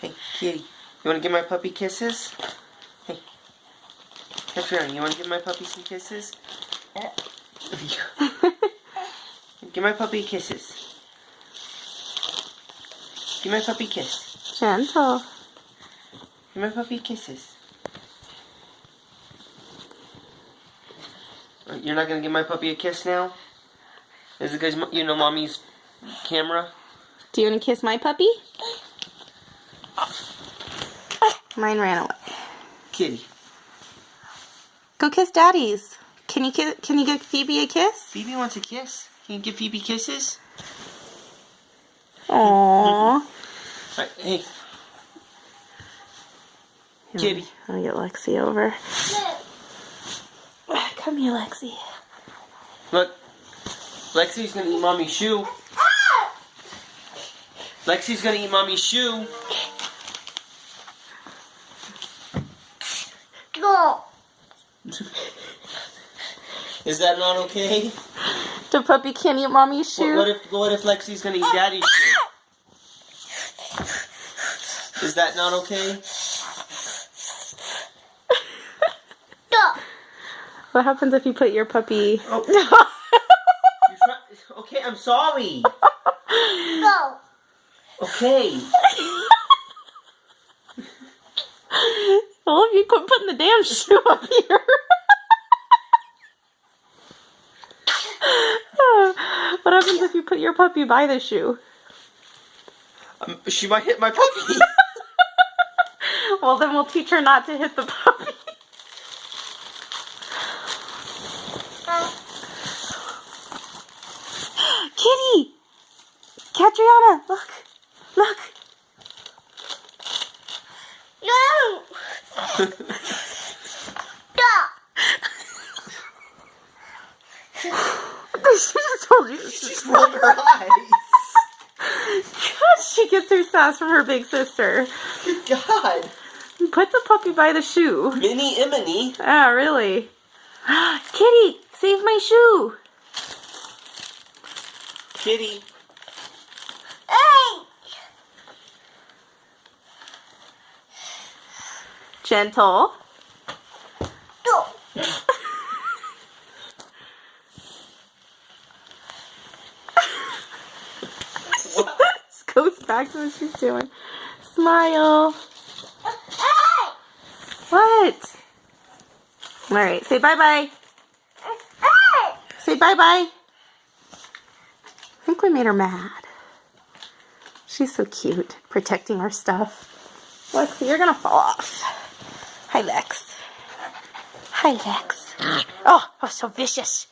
Hey, kitty. You want to give my puppy kisses? Hey. Catriona, you want to give my puppy some kisses? Give my puppy kisses. Give my puppy a kiss. Gentle. Give my puppy kisses. You're not going to give my puppy a kiss now? Is it because you know Mommy's camera? Do you want to kiss my puppy? Mine ran away. Kitty. Go kiss Daddy's. Can you give Phoebe a kiss? Phoebe wants a kiss. Can you give Phoebe kisses? Aww. Right, hey. Kitty. Let me get Lexi over. Come here, Lexi. Look. Lexi's going to eat Mommy's shoe. Lexi's going to eat Mommy's shoe. No. Is that not okay? The puppy can't eat Mommy's shoe? What if Lexi's going to eat Daddy's shoe? Is that not okay? No. What happens if you put your puppy... Oh. Okay, I'm sorry. No. Okay. Well, if you quit putting the damn shoe up here. What happens if you put your puppy by the shoe? She might hit my puppy. Well, then we'll teach her not to hit the puppy. Kitty! Catriona, look! Look! No. No. She just told you. She's rolling her eyes. God, she gets her sass from her big sister. Good God. Put the puppy by the shoe. Minnie Emily. Ah, really? Kitty, save my shoe. Kitty. Hey. Gentle. No. This goes back to what she's doing. Smile. Hey. What? All right, say bye-bye. Hey. Say bye-bye. I think we made her mad. She's so cute, protecting our stuff. Lexi, you're gonna fall off. Hi, Lex. Hi, Lex. Oh, so vicious.